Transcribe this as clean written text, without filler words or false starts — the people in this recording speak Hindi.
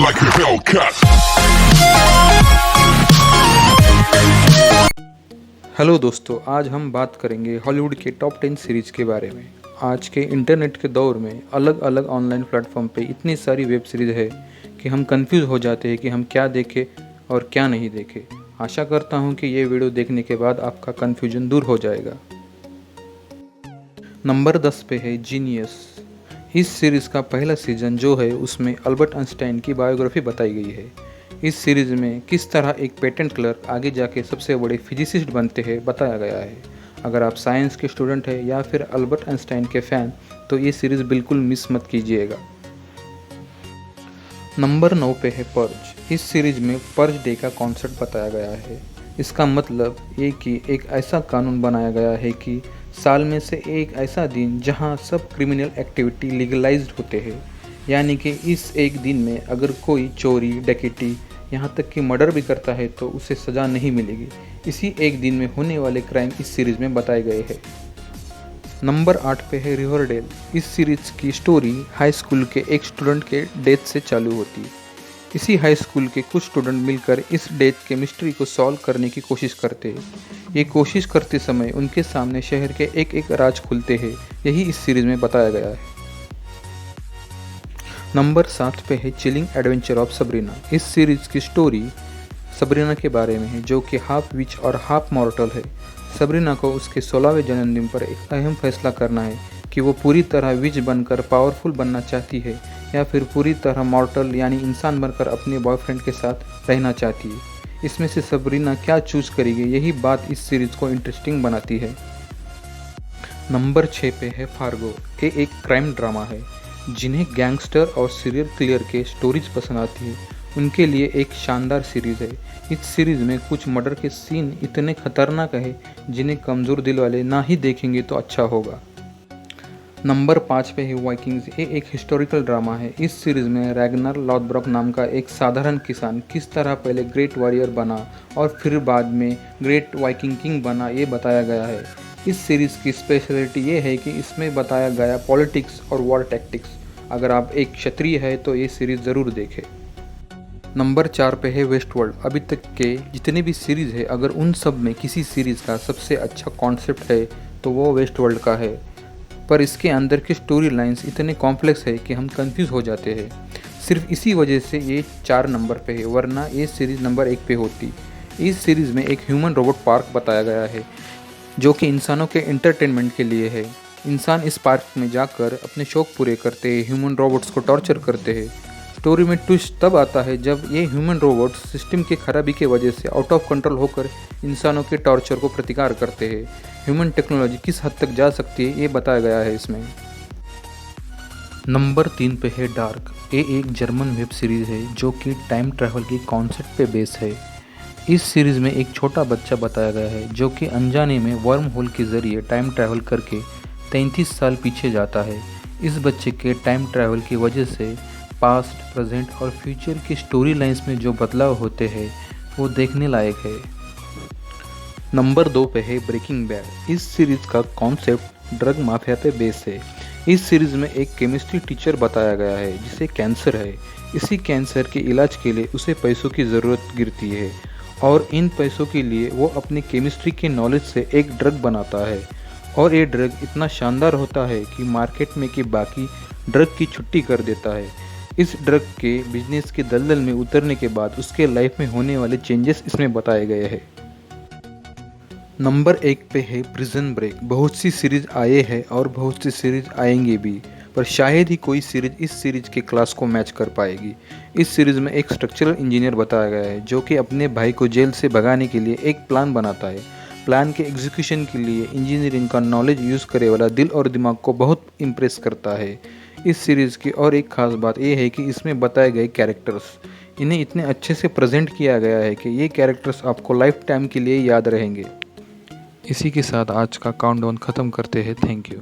like a Hellcat. हेलो दोस्तों, आज हम बात करेंगे हॉलीवुड के टॉप 10 सीरीज़ के बारे में। आज के इंटरनेट के दौर में अलग अलग ऑनलाइन प्लेटफॉर्म पे इतनी सारी वेब सीरीज़ है कि हम कंफ्यूज हो जाते हैं कि हम क्या देखें और क्या नहीं देखें। आशा करता हूँ कि ये वीडियो देखने के बाद आपका कन्फ्यूजन दूर हो जाएगा। नंबर 10 पे है जीनियस। इस सीरीज़ का पहला सीज़न जो है उसमें अल्बर्ट आइंस्टाइन की बायोग्राफी बताई गई है। इस सीरीज़ में किस तरह एक पेटेंट क्लर्क आगे जाके सबसे बड़े फिजिसिस्ट बनते हैं बताया गया है। अगर आप साइंस के स्टूडेंट हैं या फिर अल्बर्ट आइंस्टाइन के फ़ैन तो ये सीरीज़ बिल्कुल मिस मत कीजिएगा। नंबर 9 पे है पर्ज। इस सीरीज़ में पर्ज डे का कॉन्सेप्ट बताया गया है। इसका मतलब ये कि एक ऐसा कानून बनाया गया है कि साल में से एक ऐसा दिन जहां सब क्रिमिनल एक्टिविटी लीगलाइज्ड होते हैं, यानी कि इस एक दिन में अगर कोई चोरी, डकैती, यहाँ तक कि मर्डर भी करता है तो उसे सज़ा नहीं मिलेगी। इसी एक दिन में होने वाले क्राइम इस सीरीज़ में बताए गए हैं। नंबर 8 पे है रिवरडेल। इस सीरीज़ की स्टोरी हाई स्कूल के एक स्टूडेंट के डेथ से चालू होती है। इसी हाई स्कूल के कुछ स्टूडेंट मिलकर इस डेथ के मिस्ट्री को सॉल्व करने की कोशिश करते हैं। ये कोशिश करते समय उनके सामने शहर के एक एक राज खुलते हैं। यही इस सीरीज़ में बताया गया है। नंबर 7 पे है चिलिंग एडवेंचर ऑफ सबरीना। इस सीरीज़ की स्टोरी सबरीना के बारे में है जो कि हाफ विच और हाफ मॉर्टल है। सबरीना को उसके 16वें जन्मदिन पर एक अहम फैसला करना है कि वो पूरी तरह विच बनकर पावरफुल बनना चाहती है या फिर पूरी तरह मॉर्टल यानी इंसान बनकर अपने बॉयफ्रेंड के साथ रहना चाहती है। इसमें से सबरीना क्या चूज करेगी, यही बात इस सीरीज़ को इंटरेस्टिंग बनाती है। नंबर 6 पे है फार्गो। ये एक क्राइम ड्रामा है। जिन्हें गैंगस्टर और सीरियल किलर के स्टोरीज पसंद आती है उनके लिए एक शानदार सीरीज़ है। इस सीरीज़ में कुछ मर्डर के सीन इतने खतरनाक है जिन्हें कमज़ोर दिल वाले ना ही देखेंगे तो अच्छा होगा। नंबर 5 पे है वाइकिंग्स। ये एक हिस्टोरिकल ड्रामा है। इस सीरीज़ में रैगनर लॉथब्रोक नाम का एक साधारण किसान किस तरह पहले ग्रेट वॉरियर बना और फिर बाद में ग्रेट वाइकिंग किंग बना, ये बताया गया है। इस सीरीज़ की स्पेशलिटी ये है कि इसमें बताया गया पॉलिटिक्स और वॉर टैक्टिक्स। अगर आप एक क्षत्रिय है तो ये सीरीज़ ज़रूर देखें। नंबर 4 पे है वेस्टवर्ल्ड। अभी तक के जितने भी सीरीज़ है, अगर उन सब में किसी सीरीज़ का सबसे अच्छा कॉन्सेप्ट है तो वो वेस्टवर्ल्ड का है। पर इसके अंदर के स्टोरी लाइन्स इतने कॉम्प्लेक्स है कि हम कंफ्यूज हो जाते हैं। सिर्फ इसी वजह से ये 4 नंबर पे है, वरना ये सीरीज़ नंबर 1 पे होती। इस सीरीज़ में एक ह्यूमन रोबोट पार्क बताया गया है जो कि इंसानों के एंटरटेनमेंट के लिए है। इंसान इस पार्क में जाकर अपने शौक पूरे करते हैं, ह्यूमन रोबोट्स को टॉर्चर करते हैं। स्टोरी में ट्विस्ट तब आता है जब ये ह्यूमन रोबोट्स सिस्टम की खराबी की वजह से आउट ऑफ कंट्रोल होकर इंसानों के टॉर्चर को प्रतिकार करते हैं। ह्यूमन टेक्नोलॉजी किस हद तक जा सकती है ये बताया गया है इसमें। नंबर 3 पे है डार्क। ये एक जर्मन वेब सीरीज़ है जो कि टाइम ट्रैवल की कॉन्सेप्ट पे बेस है। इस सीरीज़ में एक छोटा बच्चा बताया गया है जो कि अनजाने में वर्म होल के ज़रिए टाइम ट्रैवल करके 33 साल पीछे जाता है। इस बच्चे के टाइम ट्रैवल की वजह से पास्ट, प्रेजेंट और फ्यूचर की स्टोरी लाइन्स में जो बदलाव होते हैं वो देखने लायक है। नंबर 2 पे है ब्रेकिंग बैड। इस सीरीज़ का कॉन्सेप्ट ड्रग माफिया पे बेस है। इस सीरीज़ में एक केमिस्ट्री टीचर बताया गया है जिसे कैंसर है। इसी कैंसर के इलाज के लिए उसे पैसों की ज़रूरत गिरती है और इन पैसों के लिए वो अपनी केमिस्ट्री के नॉलेज से एक ड्रग बनाता है और ये ड्रग इतना शानदार होता है कि मार्केट में की बाकी ड्रग की छुट्टी कर देता है। इस ड्रग के बिजनेस के दलदल में उतरने के बाद उसके लाइफ में होने वाले चेंजेस इसमें बताए गए हैं। नंबर 1 पे है प्रिजन ब्रेक। बहुत सी सीरीज आए हैं और बहुत सी सीरीज आएंगे भी, पर शायद ही कोई सीरीज इस सीरीज के क्लास को मैच कर पाएगी। इस सीरीज में एक स्ट्रक्चरल इंजीनियर बताया गया है जो कि अपने भाई को जेल से भगाने के लिए एक प्लान बनाता है। प्लान के एग्जीक्यूशन के लिए इंजीनियरिंग का नॉलेज यूज़ करे वाला दिल और दिमाग को बहुत इम्प्रेस करता है। इस सीरीज़ की और एक ख़ास बात यह है कि इसमें बताए गए कैरेक्टर्स, इन्हें इतने अच्छे से प्रेजेंट किया गया है कि ये कैरेक्टर्स आपको लाइफ टाइम के लिए याद रहेंगे। इसी के साथ आज का काउंटडाउन ख़त्म करते हैं। Thank you.